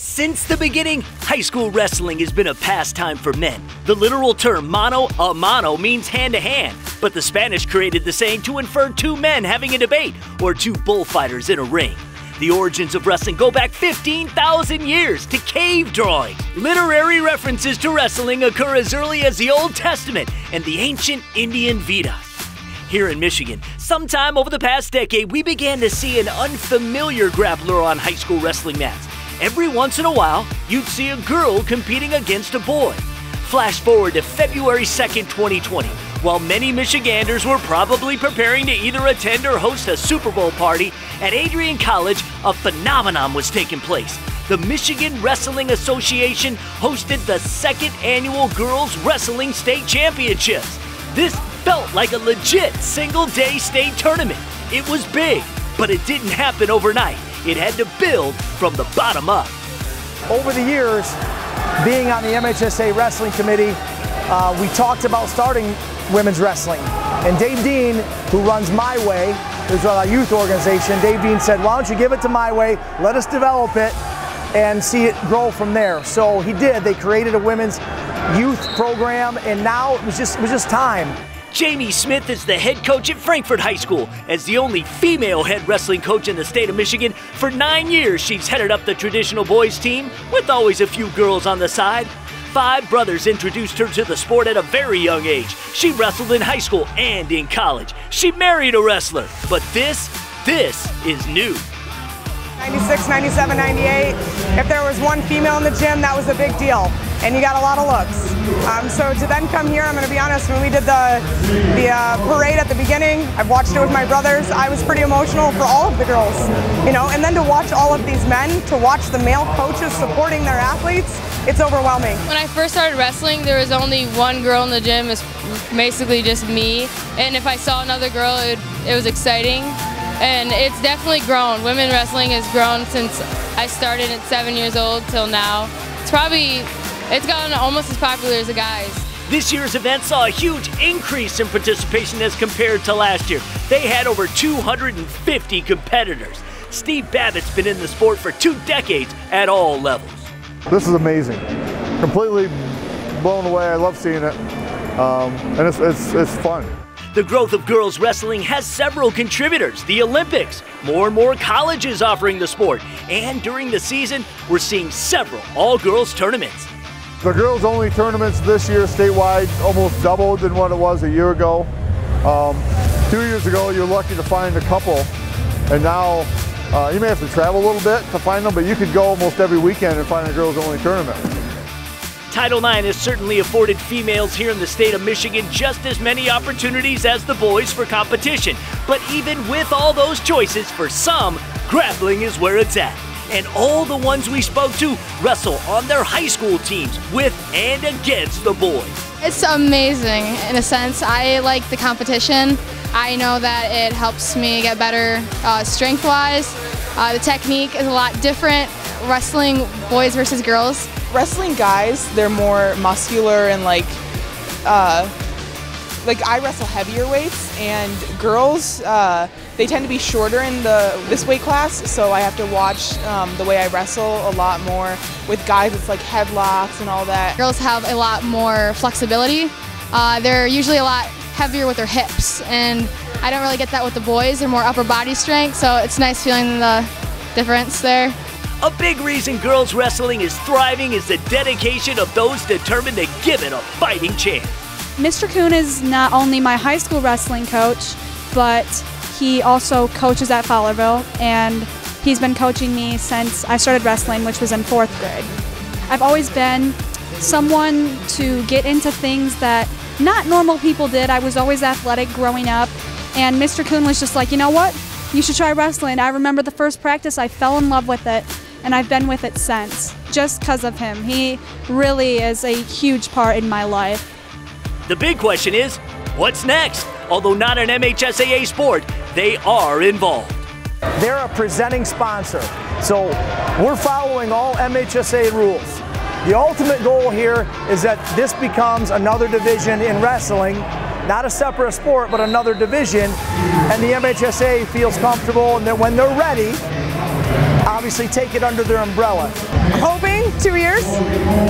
Since the beginning, high school wrestling has been a pastime for men. The literal term mano a mano means hand-to-hand, but the Spanish created the saying to infer two men having a debate or two bullfighters in a ring. The origins of wrestling go back 15,000 years to cave drawing. Literary references to wrestling occur as early as the Old Testament and the ancient Indian Vedas. Here in Michigan, sometime over the past decade, we began to see an unfamiliar grappler on high school wrestling mats. Every once in a while, you'd see a girl competing against a boy. Flash forward to February 2nd, 2020. While many Michiganders were probably preparing to either attend or host a Super Bowl party, at Adrian College, a phenomenon was taking place. The Michigan Wrestling Association hosted the second annual Girls Wrestling State Championships. This felt like a legit single-day state tournament. It was big, but it didn't happen overnight. It had to build from the bottom up. Over the years, being on the MHSA Wrestling Committee, we talked about starting women's wrestling. And Dave Dean, who runs My Way, who's our youth organization, Dave Dean said, why don't you give it to My Way, let us develop it, and see it grow from there. So he did. They created a women's youth program, and now it was just time. JAIME Smith is the head coach at Frankfort High School. As the only female head wrestling coach in the state of Michigan, for 9 years she's headed up the traditional boys team, with always a few girls on the side. 5 brothers introduced her to the sport at a very young age. She wrestled in high school and in college. She married a wrestler, but this is new. 96, 97, 98. If there was one female in the gym, that was a big deal. And you got a lot of looks. So to then come here, I'm going to be honest, when we did the parade at the beginning, I've watched it with my brothers. I was pretty emotional for all of the girls, you know, and then to watch all of these men, to watch the male coaches supporting their athletes, it's overwhelming. When I first started wrestling, there was only one girl in the gym, it was basically just me. And if I saw another girl, it was exciting. And it's definitely grown. Women wrestling has grown since I started at 7 years old till now. It's gotten almost as popular as the guys. This year's event saw a huge increase in participation as compared to last year. They had over 250 competitors. Steve Babbitt's been in the sport for 2 decades at all levels. This is amazing. Completely blown away. I love seeing it. And it's fun. The growth of girls wrestling has several contributors. The Olympics, more and more colleges offering the sport. And during the season, we're seeing several all-girls tournaments. The girls-only tournaments this year statewide almost doubled than what it was a year ago. 2 years ago, you're lucky to find a couple. And now, you may have to travel a little bit to find them, but you could go almost every weekend and find a girls-only tournament. Title IX has certainly afforded females here in the state of Michigan just as many opportunities as the boys for competition. But even with all those choices, for some, grappling is where it's at. And all the ones we spoke to wrestle on their high school teams with and against the boys. It's amazing in a sense. I like the competition. I know that it helps me get better strength-wise. The technique is a lot different, wrestling boys versus girls. Wrestling guys, they're more muscular and like I wrestle heavier weights, and girls, they tend to be shorter in this weight class, so I have to watch the way I wrestle a lot more. With guys, it's like headlocks and all that. Girls have a lot more flexibility. They're usually a lot heavier with their hips, and I don't really get that with the boys. They're more upper body strength, so it's nice feeling the difference there. A big reason girls wrestling is thriving is the dedication of those determined to give it a fighting chance. Mr. Kuhn is not only my high school wrestling coach, but he also coaches at Fowlerville, and he's been coaching me since I started wrestling, which was in 4th grade. I've always been someone to get into things that not normal people did. I was always athletic growing up, and Mr. Kuhn was just like, you know what? You should try wrestling. I remember the first practice, I fell in love with it, and I've been with it since, just because of him. He really is a huge part in my life. The big question is, what's next? Although not an MHSAA sport, they are involved. They're a presenting sponsor, so we're following all MHSA rules. The ultimate goal here is that this becomes another division in wrestling, not a separate sport, but another division, and the MHSA feels comfortable and that when they're ready, obviously take it under their umbrella? Hoping 2 years.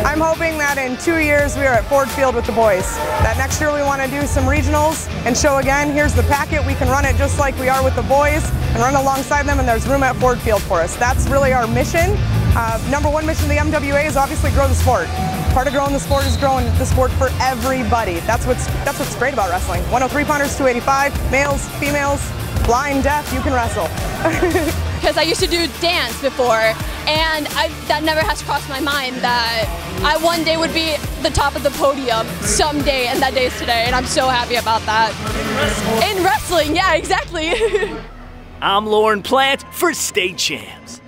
I'm hoping that in 2 years we are at Ford Field with the boys. That next year we want to do some regionals and show again, here's the packet, we can run it just like we are with the boys and run alongside them, and there's room at Ford Field for us. That's really our mission. Number one mission of the MWA is obviously grow the sport. Part of growing the sport is growing the sport for everybody. That's what's great about wrestling. 103 pounders, 285, males, females, blind, deaf, you can wrestle. Because I used to do dance before, and that never has crossed my mind that I one day would be the top of the podium someday, and that day is today, and I'm so happy about that. In wrestling, yeah, exactly. I'm Lorne Plant for State Champs.